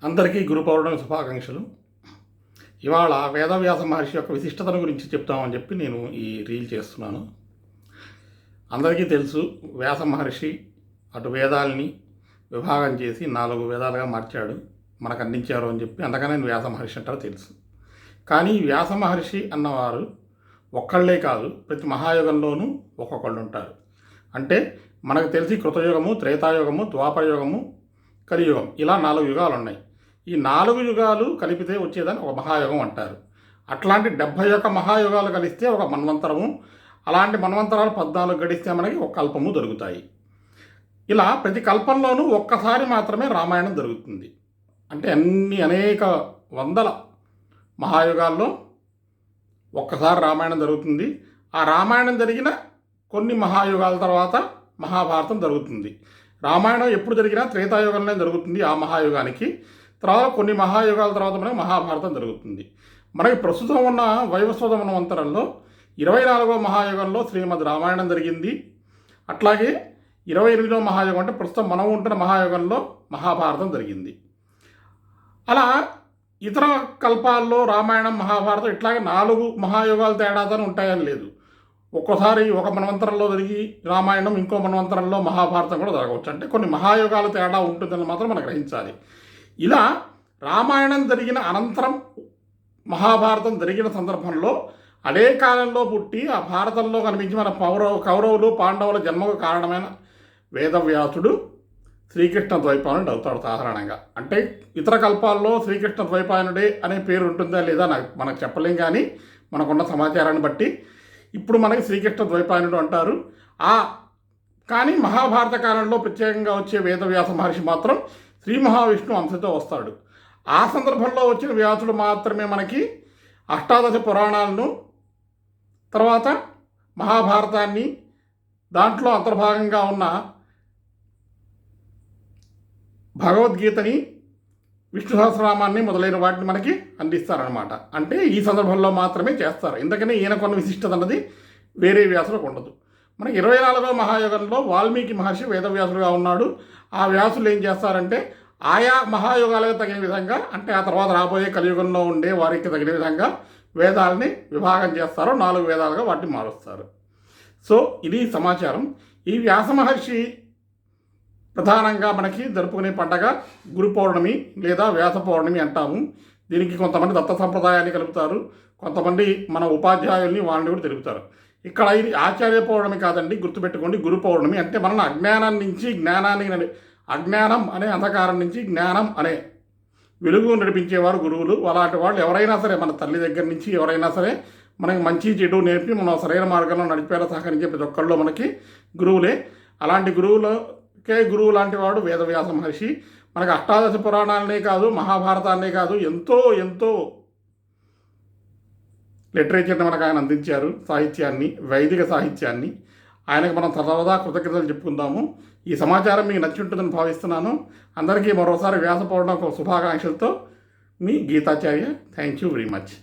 అందరికీ గురు పౌర్ణమి శుభాకాంక్షలు. ఇవాళ వేదవ్యాస మహర్షి యొక్క విశిష్టతను గురించి చెప్తామని చెప్పి నేను ఈ రీల్ చేస్తున్నాను. అందరికీ తెలుసు, వ్యాస మహర్షి అటు వేదాలని విభాగం చేసి 4 వేదాలుగా మార్చాడు, మనకు అందించారు అని చెప్పి అందుకనే వ్యాస మహర్షి అంటారో తెలుసు. కానీ వ్యాస మహర్షి అన్నవారు ఒక్కళ్ళే కాదు, ప్రతి మహాయుగంలోనూ ఒక్కొక్కళ్ళు ఉంటారు. అంటే మనకు తెలిసి కృతయుగము, త్రేతాయుగము, ద్వాపరయుగము, కలియుగం, ఇలా 4 యుగాలు ఉన్నాయి. ఈ 4 యుగాలు కలిపితే వచ్చేదాన్ని ఒక మహాయుగం అంటారు. అట్లాంటి 71 మహాయుగాలు కలిస్తే ఒక మన్వంతరము, అలాంటి మన్వంతరాలు 14 గడిస్తే మనకి ఒక కల్పము దొరుకుతాయి. ఇలా ప్రతి కల్పంలోనూ ఒక్కసారి మాత్రమే రామాయణం జరుగుతుంది. అంటే అనేక వందల మహాయుగాల్లో ఒక్కసారి రామాయణం జరుగుతుంది. ఆ రామాయణం జరిగిన కొన్ని మహాయుగాల తర్వాత మహాభారతం జరుగుతుంది. రామాయణం ఎప్పుడు జరిగినా త్రేతాయుగంలో జరుగుతుంది, ఆ మహాయుగానికి. తర్వాత కొన్ని మహాయుగాల తర్వాత మనకి మహాభారతం జరుగుతుంది. మనకి ప్రస్తుతం ఉన్న వైవస్వత మన్వంతరంలో 24వ మహాయుగంలో శ్రీమద్ రామాయణం జరిగింది. అట్లాగే 28వ మహాయుగం అంటే ప్రస్తుతం మనం ఉంటున్న మహాయుగంలో మహాభారతం జరిగింది. అలా ఇతర కల్పాల్లో రామాయణం, మహాభారతం ఇట్లాగే 4 మహాయుగాలు తేడాతోనే ఉంటాయని లేదు. ఒక్కోసారి ఒక మన్వంతరంలో జరిగి రామాయణం, ఇంకో మన్వంతరంలో మహాభారతం కూడా జరగవచ్చు. అంటే కొన్ని మహాయుగాల తేడా ఉంటుందని మాత్రం మనం గ్రహించాలి. ఇలా రామాయణం జరిగిన అనంతరం మహాభారతం జరిగిన సందర్భంలో అదే కాలంలో పుట్టి ఆ భారతంలో కనిపించి మన కౌరవులు పాండవుల జన్మకు కారణమైన వేదవ్యాసుడు శ్రీకృష్ణ ద్వైపాయనుడు అవుతాడు సాధారణంగా. అంటే ఇతర కల్పాల్లో శ్రీకృష్ణ ద్వైపాయనుడే అనే పేరు ఉంటుందా లేదా మనకు చెప్పలేం, కానీ మనకున్న సమాచారాన్ని బట్టి ఇప్పుడు మనకి శ్రీకృష్ణ ద్వైపాయనుడు అంటారు. కానీ మహాభారత కాలంలో ప్రత్యేకంగా వచ్చే వేదవ్యాస మహర్షి మాత్రం శ్రీ మహావిష్ణు అంశతో వస్తాడు. ఆ సందర్భంలో వచ్చిన వ్యాసుడు మాత్రమే మనకి అష్టాదశ పురాణాలను, తర్వాత మహాభారతాన్ని, దాంట్లో అంతర్భాగంగా ఉన్న భగవద్గీతని, విష్ణు సహస్రనామాన్ని మొదలైన వాటిని మనకి అందిస్తారనమాట. అంటే ఈ సందర్భంలో మాత్రమే చేస్తారు. ఎందుకని ఈయన కొన్ని విశిష్టత అన్నది వేరే వ్యాసులకు ఉండదు. మనకి 24వ మహాయుగంలో వాల్మీకి మహర్షి వేదవ్యాసుడుగా ఉన్నాడు. ఆ వ్యాసులు ఏం చేస్తారంటే ఆయా మహాయుగాలకు తగిన విధంగా, అంటే ఆ తర్వాత రాబోయే కలియుగంలో ఉండే వారికి తగిన విధంగా వేదాలని విభాగం చేస్తారు, 4 వేదాలుగా వాటిని మారుస్తారు. సో ఇది సమాచారం. ఈ వ్యాస మహర్షి ప్రధానంగా మనకి జరుపుకునే పండగ గురు పౌర్ణమి లేదా వ్యాస పౌర్ణమి అంటాము. దీనికి కొంతమంది దత్త సంప్రదాయాన్ని కలుపుతారు, కొంతమంది మన ఉపాధ్యాయుల్ని వాళ్ళని కూడా తెలుపుతారు. ఇక్కడ ఇది ఆచార్య పౌర్ణమి కాదండి, గుర్తుపెట్టుకోండి. గురు పౌర్ణమి అంటే మనల్ని అజ్ఞానం నుంచి జ్ఞానానికి, అజ్ఞానం అనే అంధకారం నుంచి జ్ఞానం అనే వెలుగు నడిపించేవారు గురువులు. అలాంటి వాళ్ళు ఎవరైనా సరే, మన తల్లి దగ్గర నుంచి ఎవరైనా సరే మనకి మంచి చెడు నేర్పి మనం సరైన మార్గంలో నడిపేలా సహకరించే ప్రతి ఒక్కళ్ళు మనకి గురువులే. అలాంటి గురువులకే గురువు లాంటి వాడు వేదవ్యాస మహర్షి. మనకు అష్టాదశ పురాణాలనే కాదు, మహాభారతాన్నే కాదు, ఎంతో లిటరేచర్ని మనకు ఆయన అందించారు, సాహిత్యాన్ని, వైదిక సాహిత్యాన్ని. ఆయనకు మనం సర్వదా కృతజ్ఞతలు చెప్పుకుందాము. ఈ సమాచారం మీకు నచ్చి ఉంటుందని భావిస్తున్నాను. అందరికీ మరోసారి వ్యాస పౌర్ణమి శుభాకాంక్షలతో మీ Geetacharya. Thank you very much.